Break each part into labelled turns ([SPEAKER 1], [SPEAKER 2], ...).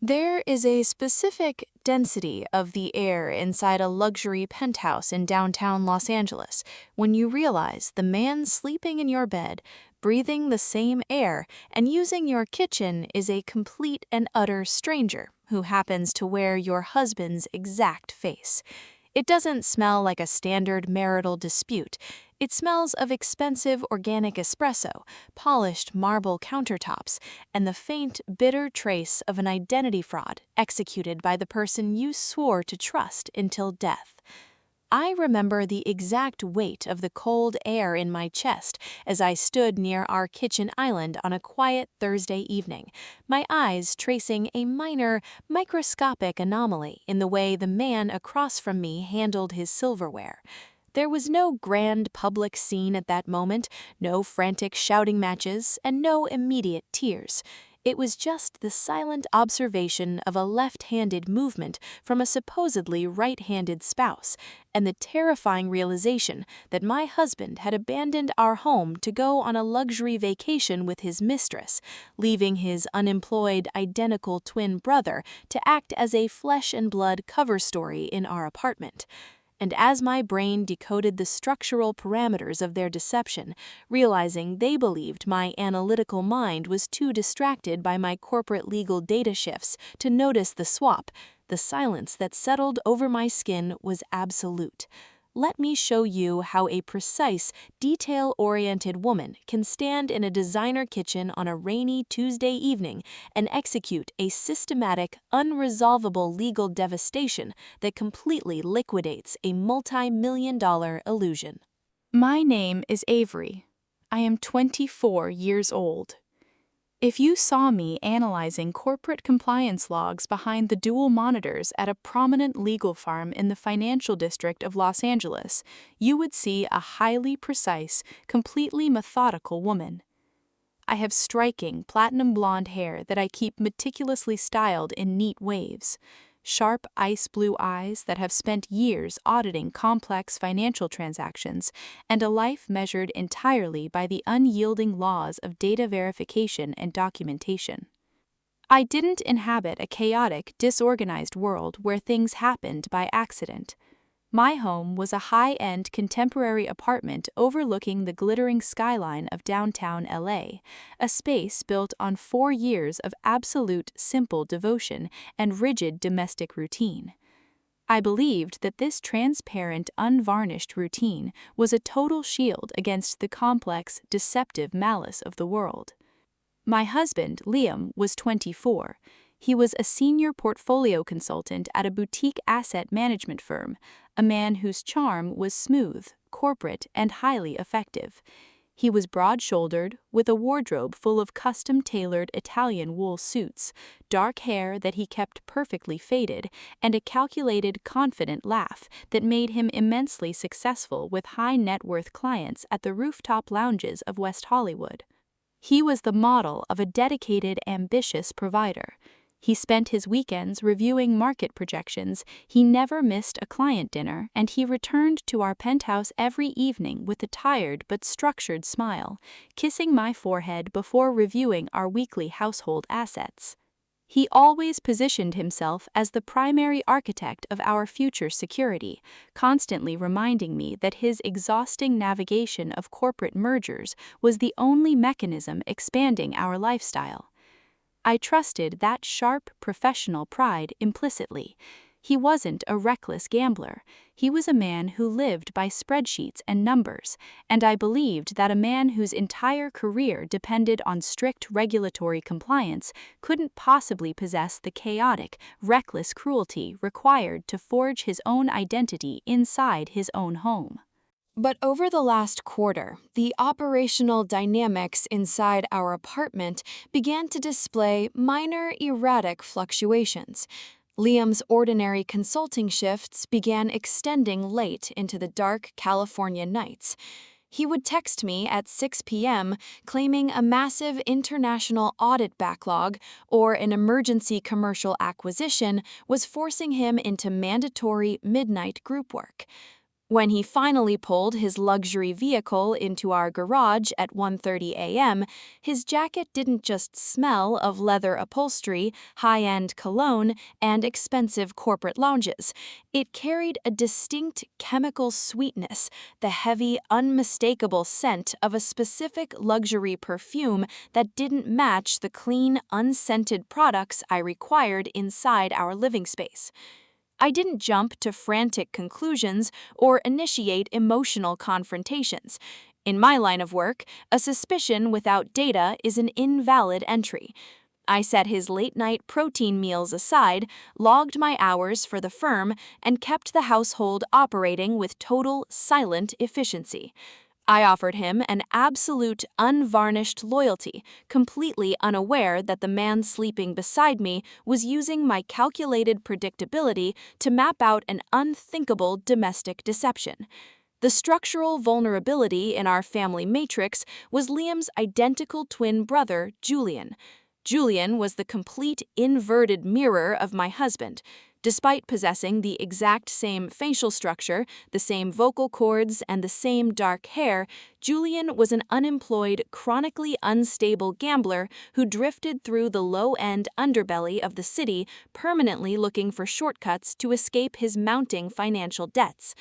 [SPEAKER 1] There is a specific density of the air inside a luxury penthouse in downtown Los Angeles when you realize the man sleeping in your bed, breathing the same air, and using your kitchen is a complete and utter stranger who happens to wear your husband's exact face. It doesn't smell like a standard marital dispute. It smells of expensive organic espresso, polished marble countertops, and the faint, bitter trace of an identity fraud executed by the person you swore to trust until death. I remember the exact weight of the cold air in my chest as I stood near our kitchen island on a quiet Thursday evening, my eyes tracing a minor, microscopic anomaly in the way the man across from me handled his silverware. There was no grand public scene at that moment, no frantic shouting matches, and no immediate tears. It was just the silent observation of a left-handed movement from a supposedly right-handed spouse, and the terrifying realization that my husband had abandoned our home to go on a luxury vacation with his mistress, leaving his unemployed identical twin brother to act as a flesh-and-blood cover story in our apartment. And as my brain decoded the structural parameters of their deception, realizing they believed my analytical mind was too distracted by my corporate legal data shifts to notice the swap, the silence that settled over my skin was absolute. Let me show you how a precise, detail-oriented woman can stand in a designer kitchen on a rainy Tuesday evening and execute a systematic, unresolvable legal devastation that completely liquidates a multi-million-dollar illusion. My name is Avery. I am 24 years old. If you saw me analyzing corporate compliance logs behind the dual monitors at a prominent legal firm in the financial district of Los Angeles, you would see a highly precise, completely methodical woman. I have striking platinum blonde hair that I keep meticulously styled in neat waves, sharp ice blue eyes that have spent years auditing complex financial transactions, and a life measured entirely by the unyielding laws of data verification and documentation. I didn't inhabit a chaotic, disorganized world where things happened by accident. My home was a high-end contemporary apartment overlooking the glittering skyline of downtown LA, a space built on 4 years of absolute simple devotion and rigid domestic routine. I believed that this transparent, unvarnished routine was a total shield against the complex, deceptive malice of the world. My husband, Liam, was 24. He was a senior portfolio consultant at a boutique asset management firm, a man whose charm was smooth, corporate, and highly effective. He was broad-shouldered, with a wardrobe full of custom-tailored Italian wool suits, dark hair that he kept perfectly faded, and a calculated, confident laugh that made him immensely successful with high-net-worth clients at the rooftop lounges of West Hollywood. He was the model of a dedicated, ambitious provider. He spent his weekends reviewing market projections, he never missed a client dinner, and he returned to our penthouse every evening with a tired but structured smile, kissing my forehead before reviewing our weekly household assets. He always positioned himself as the primary architect of our future security, constantly reminding me that his exhausting navigation of corporate mergers was the only mechanism expanding our lifestyle. I trusted that sharp professional pride implicitly. He wasn't a reckless gambler. He was a man who lived by spreadsheets and numbers, and I believed that a man whose entire career depended on strict regulatory compliance couldn't possibly possess the chaotic, reckless cruelty required to forge his own identity inside his own home. But over the last quarter, the operational dynamics inside our apartment began to display minor erratic fluctuations. Liam's ordinary consulting shifts began extending late into the dark California nights. He would text me at 6 p.m. claiming a massive international audit backlog or an emergency commercial acquisition was forcing him into mandatory midnight group work. When he finally pulled his luxury vehicle into our garage at 1:30 a.m., his jacket didn't just smell of leather upholstery, high-end cologne, and expensive corporate lounges. It carried a distinct chemical sweetness, the heavy, unmistakable scent of a specific luxury perfume that didn't match the clean, unscented products I required inside our living space. I didn't jump to frantic conclusions or initiate emotional confrontations. In my line of work, a suspicion without data is an invalid entry. I set his late-night protein meals aside, logged my hours for the firm, and kept the household operating with total, silent efficiency. I offered him an absolute, unvarnished loyalty, completely unaware that the man sleeping beside me was using my calculated predictability to map out an unthinkable domestic deception. The structural vulnerability in our family matrix was Liam's identical twin brother, Julian. Julian was the complete inverted mirror of my husband. Despite possessing the exact same facial structure, the same vocal cords, and the same dark hair, Julian was an unemployed, chronically unstable gambler who drifted through the low-end underbelly of the city, permanently looking for shortcuts to escape his mounting financial debts.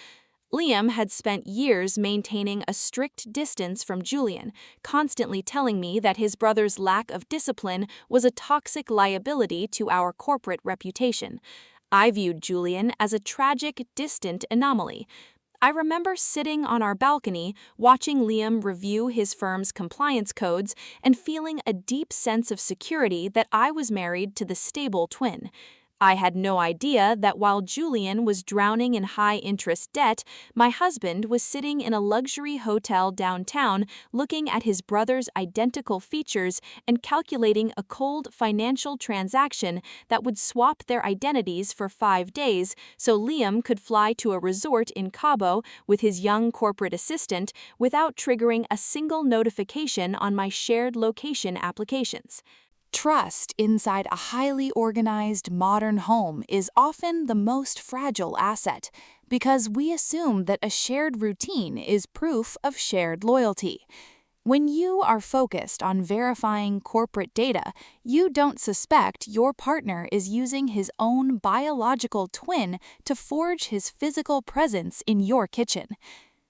[SPEAKER 1] Liam had spent years maintaining a strict distance from Julian, constantly telling me that his brother's lack of discipline was a toxic liability to our corporate reputation. I viewed Julian as a tragic, distant anomaly. I remember sitting on our balcony, watching Liam review his firm's compliance codes and feeling a deep sense of security that I was married to the stable twin. I had no idea that while Julian was drowning in high-interest debt, my husband was sitting in a luxury hotel downtown looking at his brother's identical features and calculating a cold financial transaction that would swap their identities for 5 days so Liam could fly to a resort in Cabo with his young corporate assistant without triggering a single notification on my shared location applications. Trust inside a highly organized modern home is often the most fragile asset because we assume that a shared routine is proof of shared loyalty. When you are focused on verifying corporate data, you don't suspect your partner is using his own biological twin to forge his physical presence in your kitchen.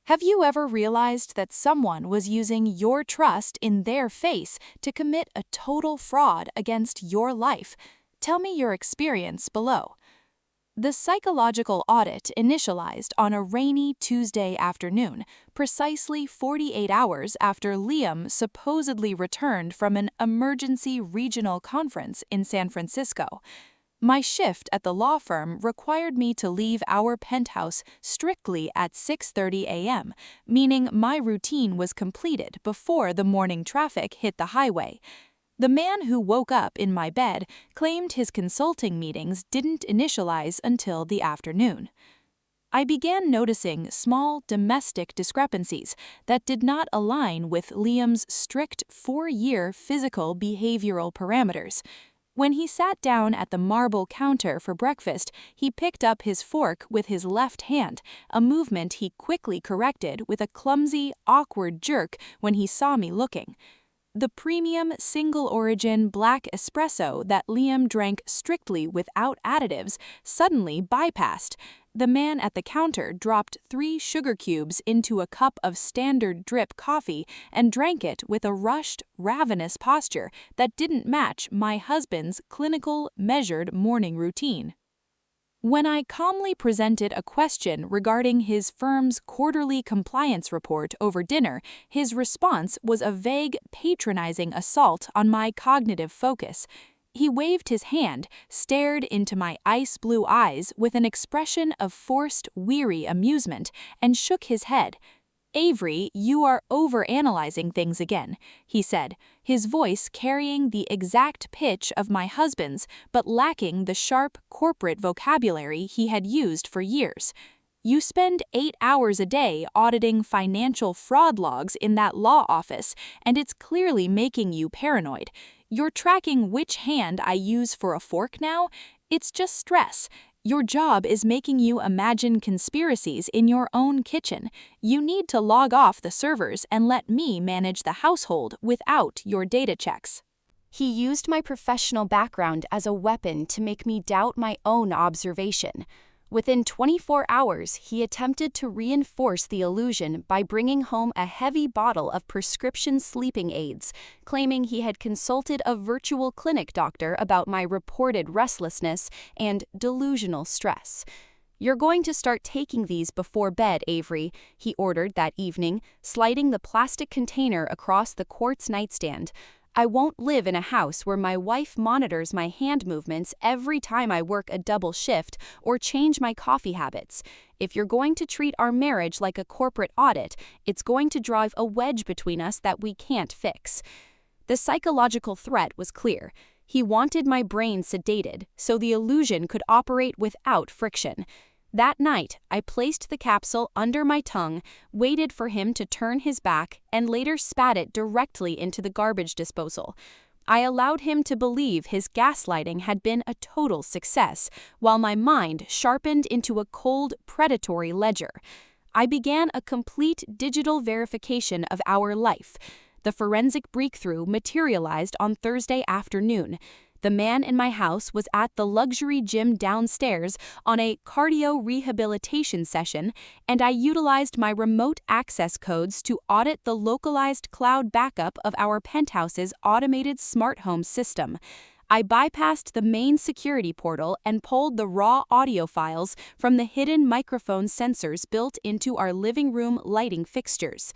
[SPEAKER 1] Have you ever realized that someone was using your trust in their face to commit a total fraud against your life? Tell me your experience below. The psychological audit initialized on a rainy Tuesday afternoon, precisely 48 hours after Liam supposedly returned from an emergency regional conference in San Francisco. My shift at the law firm required me to leave our penthouse strictly at 6:30 a.m., meaning my routine was completed before the morning traffic hit the highway. The man who woke up in my bed claimed his consulting meetings didn't initialize until the afternoon. I began noticing small domestic discrepancies that did not align with Liam's strict 4-year physical behavioral parameters. When he sat down at the marble counter for breakfast, he picked up his fork with his left hand, a movement he quickly corrected with a clumsy, awkward jerk when he saw me looking. The premium single-origin black espresso that Liam drank strictly without additives suddenly bypassed. The man at the counter dropped 3 sugar cubes into a cup of standard drip coffee and drank it with a rushed, ravenous posture that didn't match my husband's clinical, measured morning routine. When I calmly presented a question regarding his firm's quarterly compliance report over dinner, his response was a vague, patronizing assault on my cognitive focus. He waved his hand, stared into my ice-blue eyes with an expression of forced, weary amusement, and shook his head. "Avery, you are overanalyzing things again," he said, his voice carrying the exact pitch of my husband's but lacking the sharp corporate vocabulary he had used for years. "You spend 8 hours a day auditing financial fraud logs in that law office, and it's clearly making you paranoid. You're tracking which hand I use for a fork now? It's just stress. Your job is making you imagine conspiracies in your own kitchen. You need to log off the servers and let me manage the household without your data checks." He used my professional background as a weapon to make me doubt my own observation. Within 24 hours, he attempted to reinforce the illusion by bringing home a heavy bottle of prescription sleeping aids, claiming he had consulted a virtual clinic doctor about my reported restlessness and delusional stress. "You're going to start taking these before bed, Avery," he ordered that evening, sliding the plastic container across the quartz nightstand. "I won't live in a house where my wife monitors my hand movements every time I work a double shift or change my coffee habits. If you're going to treat our marriage like a corporate audit, it's going to drive a wedge between us that we can't fix." The psychological threat was clear. He wanted my brain sedated so the illusion could operate without friction. That night, I placed the capsule under my tongue, waited for him to turn his back, and later spat it directly into the garbage disposal. I allowed him to believe his gaslighting had been a total success, while my mind sharpened into a cold, predatory ledger. I began a complete digital verification of our life. The forensic breakthrough materialized on Thursday afternoon. The man in my house was at the luxury gym downstairs on a cardio rehabilitation session, and I utilized my remote access codes to audit the localized cloud backup of our penthouse's automated smart home system. I bypassed the main security portal and pulled the raw audio files from the hidden microphone sensors built into our living room lighting fixtures.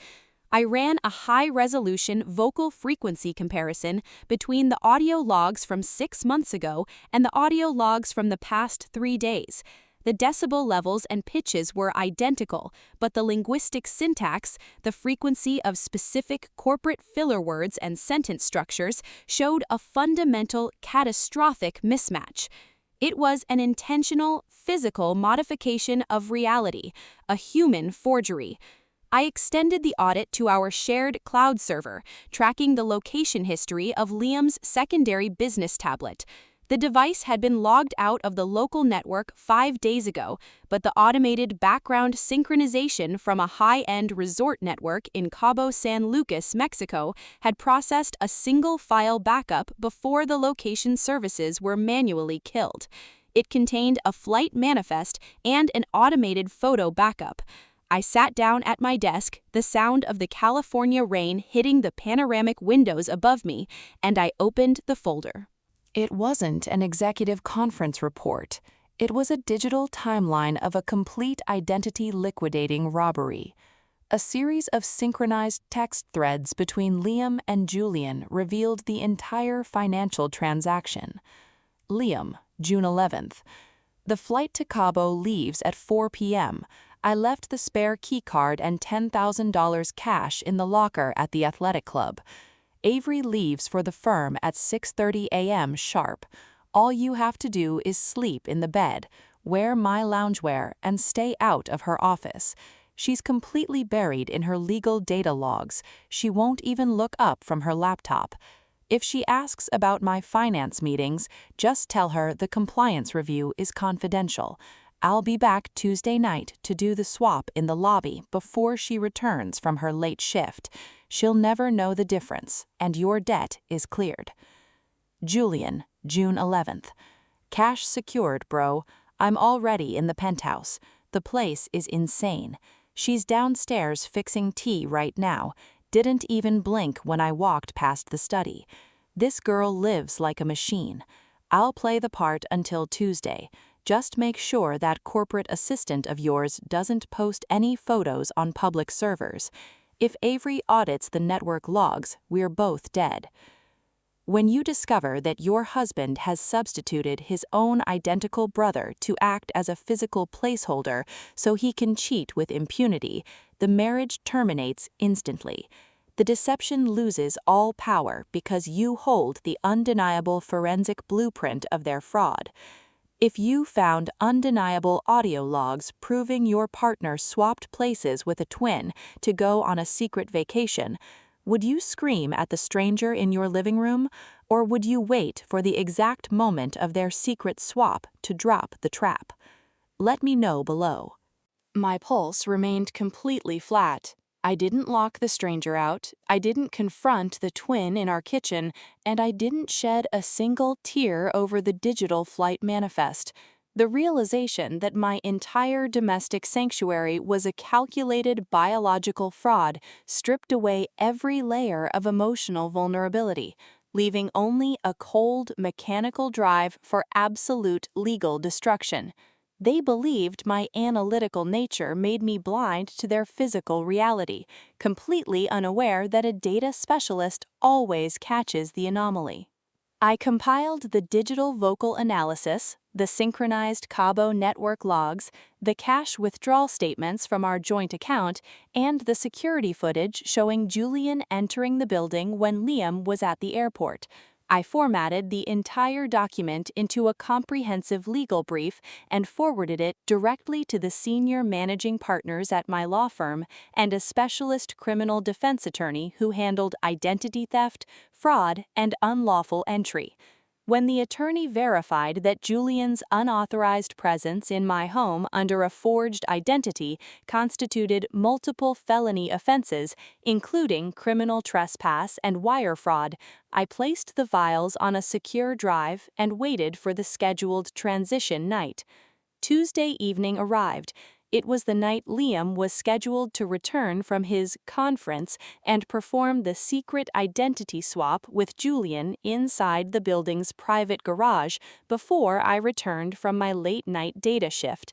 [SPEAKER 1] I ran a high-resolution vocal frequency comparison between the audio logs from 6 months ago and the audio logs from the past 3 days. The decibel levels and pitches were identical, but the linguistic syntax, the frequency of specific corporate filler words and sentence structures, showed a fundamental, catastrophic mismatch. It was an intentional, physical modification of reality, a human forgery. I extended the audit to our shared cloud server, tracking the location history of Liam's secondary business tablet. The device had been logged out of the local network 5 days ago, but the automated background synchronization from a high-end resort network in Cabo San Lucas, Mexico, had processed a single file backup before the location services were manually killed. It contained a flight manifest and an automated photo backup. I sat down at my desk, the sound of the California rain hitting the panoramic windows above me, and I opened the folder. It wasn't an executive conference report. It was a digital timeline of a complete identity-liquidating robbery. A series of synchronized text threads between Liam and Julian revealed the entire financial transaction. Liam, June 11th. The flight to Cabo leaves at 4 p.m. I left the spare keycard and $10,000 cash in the locker at the athletic club. Avery leaves for the firm at 6:30 a.m. sharp. All you have to do is sleep in the bed, wear my loungewear, and stay out of her office. She's completely buried in her legal data logs. She won't even look up from her laptop. If she asks about my finance meetings, just tell her the compliance review is confidential. I'll be back Tuesday night to do the swap in the lobby before she returns from her late shift. She'll never know the difference, and your debt is cleared. Julian, June 11th. Cash secured, bro. I'm already in the penthouse. The place is insane. She's downstairs fixing tea right now. Didn't even blink when I walked past the study. This girl lives like a machine. I'll play the part until Tuesday. Just make sure that corporate assistant of yours doesn't post any photos on public servers. If Avery audits the network logs, we're both dead. When you discover that your husband has substituted his own identical brother to act as a physical placeholder so he can cheat with impunity, the marriage terminates instantly. The deception loses all power because you hold the undeniable forensic blueprint of their fraud. If you found undeniable audio logs proving your partner swapped places with a twin to go on a secret vacation,
[SPEAKER 2] Would you scream at the stranger in your living room, or would you wait for the exact moment of their secret swap to drop the trap? Let me know below.
[SPEAKER 1] My pulse remained completely flat. I didn't lock the stranger out, I didn't confront the twin in our kitchen, and I didn't shed a single tear over the digital flight manifest. The realization that my entire domestic sanctuary was a calculated biological fraud stripped away every layer of emotional vulnerability, leaving only a cold, mechanical drive for absolute legal destruction. They believed my analytical nature made me blind to their physical reality, completely unaware that a data specialist always catches the anomaly. I compiled the digital vocal analysis, the synchronized Cabo network logs, the cash withdrawal statements from our joint account, and the security footage showing Julian entering the building when Liam was at the airport. I formatted the entire document into a comprehensive legal brief and forwarded it directly to the senior managing partners at my law firm and a specialist criminal defense attorney who handled identity theft, fraud, and unlawful entry. When the attorney verified that Julian's unauthorized presence in my home under a forged identity constituted multiple felony offenses, including criminal trespass and wire fraud, I placed the files on a secure drive and waited for the scheduled transition night. Tuesday evening arrived. It was the night Liam was scheduled to return from his conference and perform the secret identity swap with Julian inside the building's private garage before I returned from my late-night data shift.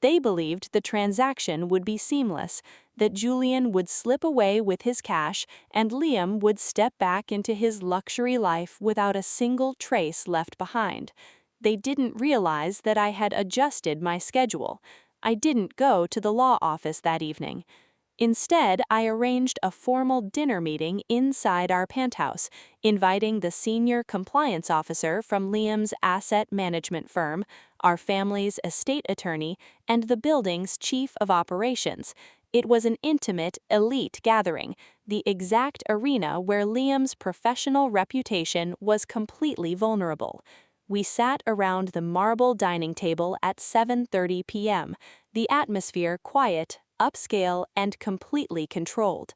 [SPEAKER 1] They believed the transaction would be seamless, that Julian would slip away with his cash and Liam would step back into his luxury life without a single trace left behind. They didn't realize that I had adjusted my schedule. I didn't go to the law office that evening. Instead, I arranged a formal dinner meeting inside our penthouse, inviting the senior compliance officer from Liam's asset management firm, our family's estate attorney, and the building's chief of operations. It was an intimate, elite gathering, the exact arena where Liam's professional reputation was completely vulnerable. We sat around the marble dining table at 7:30 p.m., the atmosphere quiet, upscale, and completely controlled.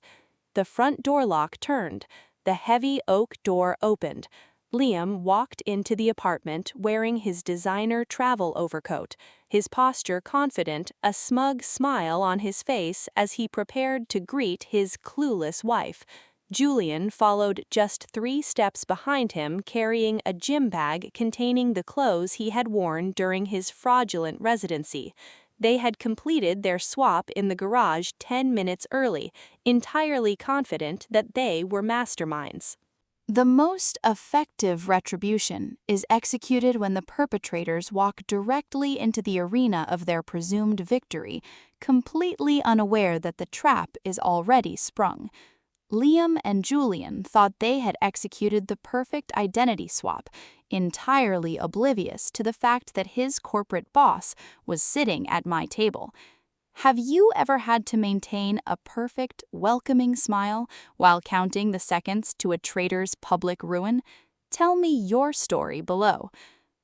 [SPEAKER 1] The front door lock turned. The heavy oak door opened. Liam walked into the apartment wearing his designer travel overcoat, his posture confident, a smug smile on his face as he prepared to greet his clueless wife. Julian followed just 3 steps behind him carrying a gym bag containing the clothes he had worn during his fraudulent residency. They had completed their swap in the garage 10 minutes early, entirely confident that they were masterminds. The most effective retribution is executed when the perpetrators walk directly into the arena of their presumed victory, completely unaware that the trap is already sprung. Liam and Julian thought they had executed the perfect identity swap, entirely oblivious to the fact that his corporate boss was sitting at my table. Have you ever had to maintain a perfect, welcoming smile while counting the seconds to a traitor's public ruin? Tell me your story below.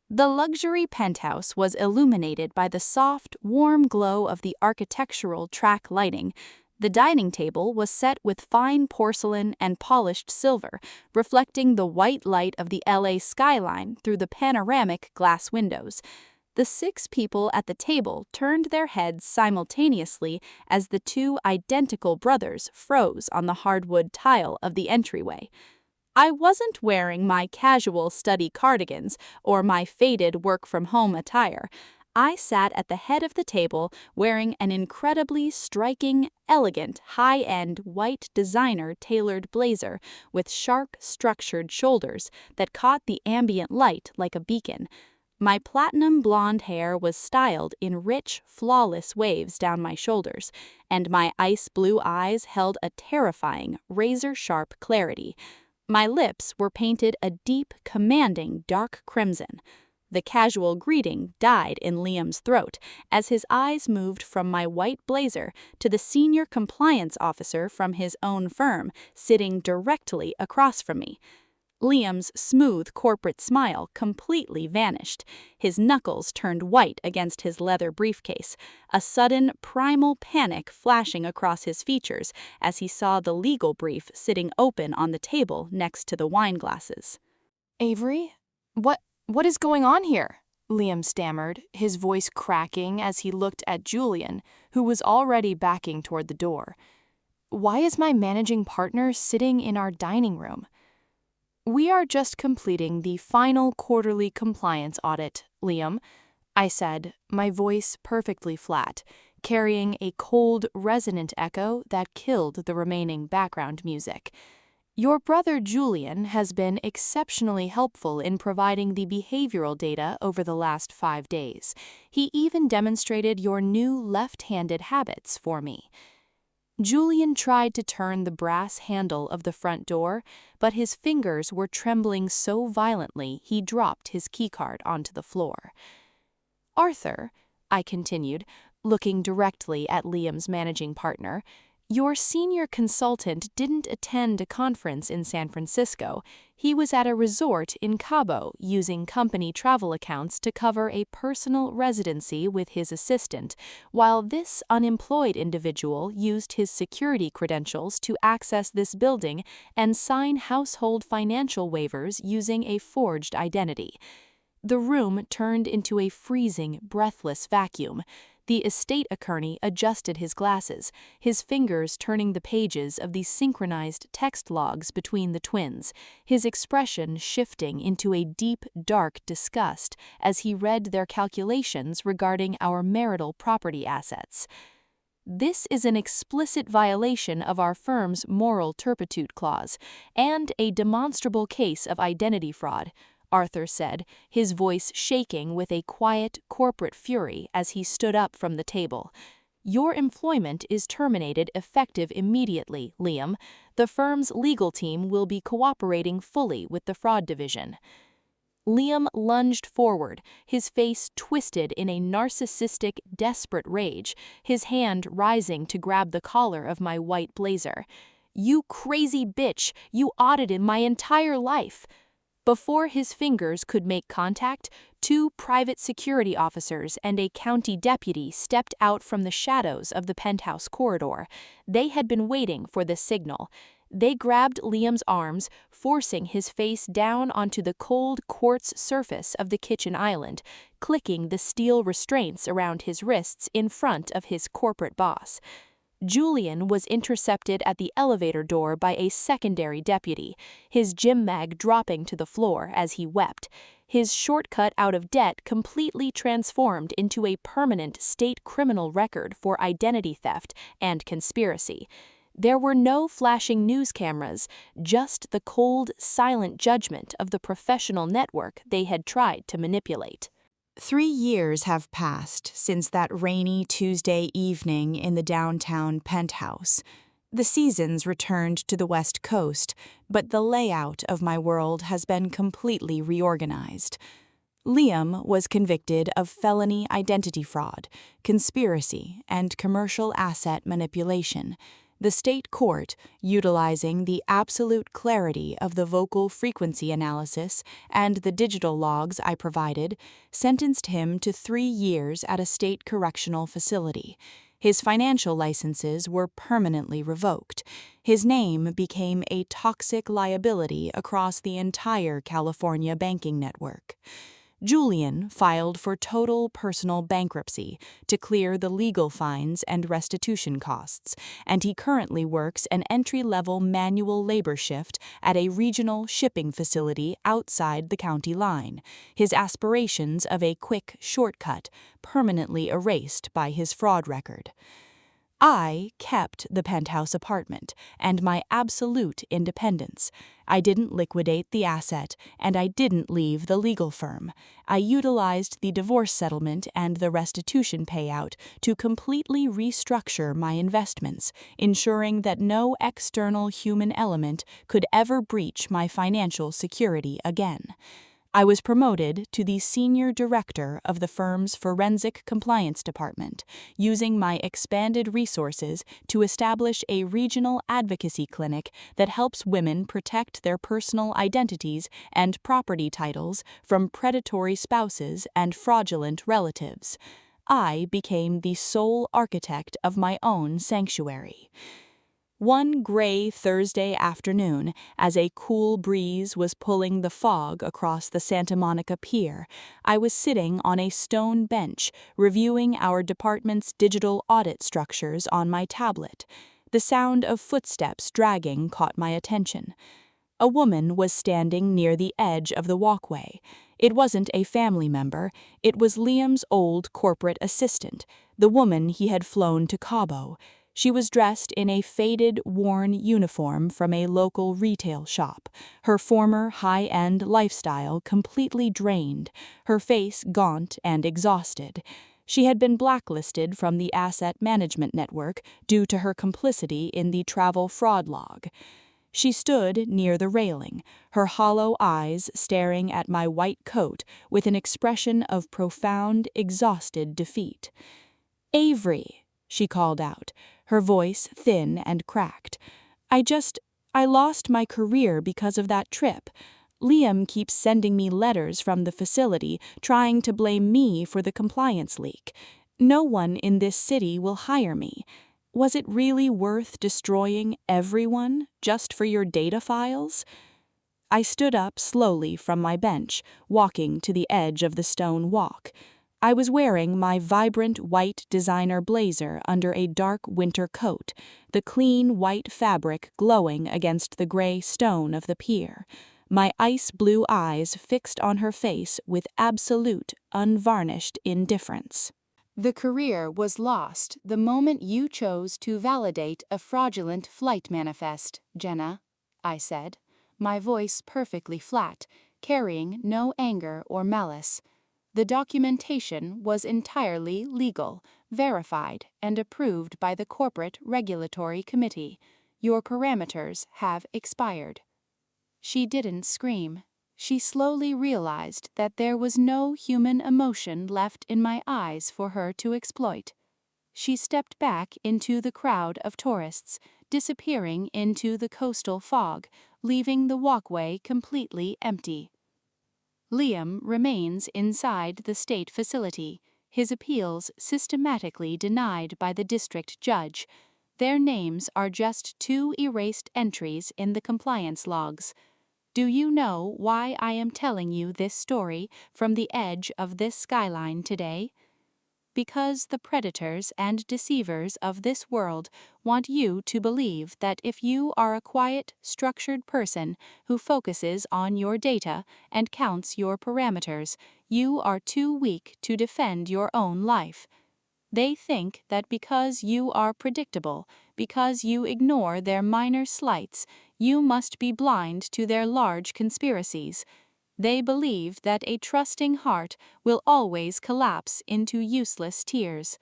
[SPEAKER 1] The luxury penthouse was illuminated by the soft, warm glow of the architectural track lighting. The dining table was set with fine porcelain and polished silver, reflecting the white light of the LA skyline through the panoramic glass windows. The 6 people at the table turned their heads simultaneously as the 2 identical brothers froze on the hardwood tile of the entryway. I wasn't wearing my casual study cardigans or my faded work-from-home attire. I sat at the head of the table wearing an incredibly striking, elegant, high-end white designer-tailored blazer with sharp, structured shoulders that caught the ambient light like a beacon. My platinum blonde hair was styled in rich, flawless waves down my shoulders, and my ice blue eyes held a terrifying, razor-sharp clarity. My lips were painted a deep, commanding dark crimson.
[SPEAKER 2] The casual greeting died in Liam's throat as his eyes moved from my white blazer to the senior compliance officer from his own firm sitting directly across from me. Liam's smooth corporate smile completely vanished. His knuckles turned white against his leather briefcase, a sudden primal panic flashing across his features as he saw the legal brief sitting open on the table next to the wine glasses.
[SPEAKER 3] Avery? What is going on here? Liam stammered, his voice cracking as he looked at Julian, who was already backing toward the door. Why is my managing partner sitting in our dining room? We are just completing the final quarterly compliance audit, Liam, I said, my voice perfectly flat, carrying a cold, resonant echo that killed the remaining background music. Your brother Julian has been exceptionally helpful in providing the behavioral data over the last 5 days. He even demonstrated your new left-handed habits for me. Julian tried to turn the brass handle of the front door, but his fingers were trembling so violently he dropped his keycard onto the floor. Arthur, I continued, looking directly at Liam's managing partner, your senior consultant didn't attend a conference in San Francisco. He was at a resort in Cabo using company travel accounts to cover a personal residency with his assistant, while this unemployed individual used his security credentials to access this building and sign household financial waivers using a forged identity. The room turned into a freezing, breathless vacuum. The estate attorney adjusted his glasses, his fingers turning the pages of the synchronized text logs between the twins, his expression shifting into a deep, dark disgust as he read their calculations regarding our marital property assets. This is an explicit violation of our firm's moral turpitude clause and a demonstrable case of identity fraud, Arthur said, his voice shaking with a quiet, corporate fury as he stood up from the table. Your employment is terminated effective immediately, Liam. The firm's legal team will be cooperating fully with the fraud division. Liam lunged forward, his face twisted in a narcissistic, desperate rage, his hand rising to grab the collar of my white blazer. You crazy bitch! You audited my entire life! Before his fingers could make contact, 2 private security officers and a county deputy stepped out from the shadows of the penthouse corridor. They had been waiting for this signal. They grabbed Liam's arms, forcing his face down onto the cold quartz surface of the kitchen island, clicking the steel restraints around his wrists in front of his corporate boss. Julian was intercepted at the elevator door by a secondary deputy, his gym mag dropping to the floor as he wept. His shortcut out of debt completely transformed into a permanent state criminal record for identity theft and conspiracy. There were no flashing news cameras, just the cold, silent judgment of the professional network they had tried to manipulate.
[SPEAKER 1] 3 years have passed since that rainy Tuesday evening in the downtown penthouse. The seasons returned to the West Coast, but the layout of my world has been completely reorganized. Liam was convicted of felony identity fraud, conspiracy, and commercial asset manipulation. The state court, utilizing the absolute clarity of the vocal frequency analysis and the digital logs I provided, sentenced him to 3 years at a state correctional facility. His financial licenses were permanently revoked. His name became a toxic liability across the entire California banking network. Julian filed for total personal bankruptcy to clear the legal fines and restitution costs, and he currently works an entry-level manual labor shift at a regional shipping facility outside the county line, his aspirations of a quick shortcut permanently erased by his fraud record. I kept the penthouse apartment and my absolute independence. I didn't liquidate the asset, and I didn't leave the legal firm. I utilized the divorce settlement and the restitution payout to completely restructure my investments, ensuring that no external human element could ever breach my financial security again.
[SPEAKER 2] I was promoted to the senior director of the firm's forensic compliance department, using my expanded resources to establish a regional advocacy clinic that helps women protect their personal identities and property titles from predatory spouses and fraudulent relatives. I became the sole architect of my own sanctuary. One gray Thursday afternoon, as a cool breeze was pulling the fog across the Santa Monica Pier, I was sitting on a stone bench reviewing our department's digital audit structures on my tablet. The sound of footsteps dragging caught my attention. A woman was standing near the edge of the walkway. It wasn't a family member, it was Liam's old corporate assistant, the woman he had flown to Cabo. She was dressed in a faded, worn uniform from a local retail shop, her former high-end lifestyle completely drained, her face gaunt and exhausted. She had been blacklisted from the asset management network due to her complicity in the travel fraud log. She stood near the railing, her hollow eyes staring at my white coat with an expression of profound, exhausted defeat. "Avery," she called out, her voice thin and cracked. I lost my career because of that trip. Liam keeps sending me letters from the facility trying to blame me for the compliance leak. No one in this city will hire me. Was it really worth destroying everyone just for your data files?" I stood up slowly from my bench, walking to the edge of the stone walk. I was wearing my vibrant white designer blazer under a dark winter coat, the clean white fabric glowing against the gray stone of the pier, my ice-blue eyes fixed on her face with absolute, unvarnished indifference.
[SPEAKER 3] The career was lost the moment you chose to validate a fraudulent flight manifest, Jenna, I said, my voice perfectly flat, carrying no anger or malice. The documentation was entirely legal, verified, and approved by the Corporate Regulatory Committee. Your parameters have expired. She didn't scream. She slowly realized that there was no human emotion left in my eyes for her to exploit. She stepped back into the crowd of tourists, disappearing into the coastal fog, leaving the walkway completely empty. Liam remains inside the state facility, his appeals systematically denied by the district judge. Their names are just 2 erased entries in the compliance logs. Do you know why I am telling you this story from the edge of this skyline today? Because the predators and deceivers of this world want you to believe that if you are a quiet, structured person who focuses on your data and counts your parameters, you are too weak to defend your own life. They think that because you are predictable, because you ignore their minor slights, you must be blind to their large conspiracies. They believe that a trusting heart will always collapse into useless tears.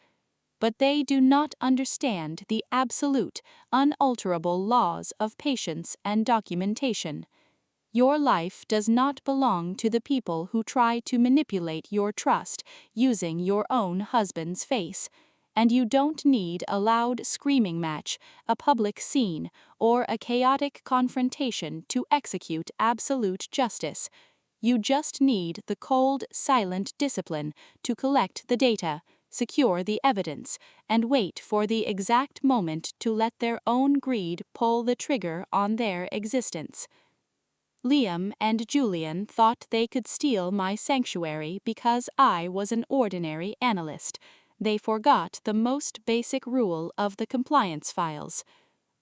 [SPEAKER 3] But they do not understand the absolute, unalterable laws of patience and documentation. Your life does not belong to the people who try to manipulate your trust using your own husband's face. And you don't need a loud screaming match, a public scene, or a chaotic confrontation to execute absolute justice. You just need the cold, silent discipline to collect the data, secure the evidence, and wait for the exact moment to let their own greed pull the trigger on their existence. Liam and Julian thought they could steal my sanctuary because I was an ordinary analyst. They forgot the most basic rule of the compliance files.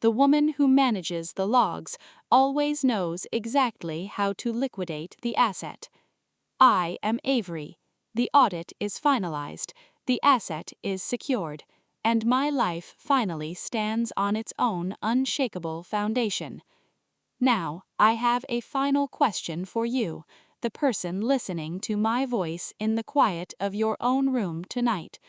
[SPEAKER 3] The woman who manages the logs always knows exactly how to liquidate the asset. I am Avery. The audit is finalized, the asset is secured, and my life finally stands on its own unshakable foundation. Now, I have a final question for you, the person listening to my voice in the quiet of your own room tonight.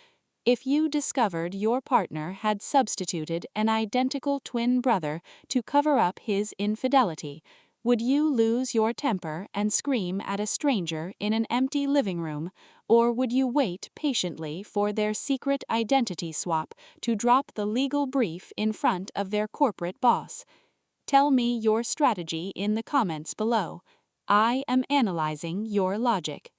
[SPEAKER 3] If you discovered your partner had substituted an identical twin brother to cover up his infidelity,
[SPEAKER 2] Would you lose your temper and scream at a stranger in an empty living room, or would you wait patiently for their secret identity swap to drop the legal brief in front of their corporate boss? Tell me your strategy in the comments below. I am analyzing your logic.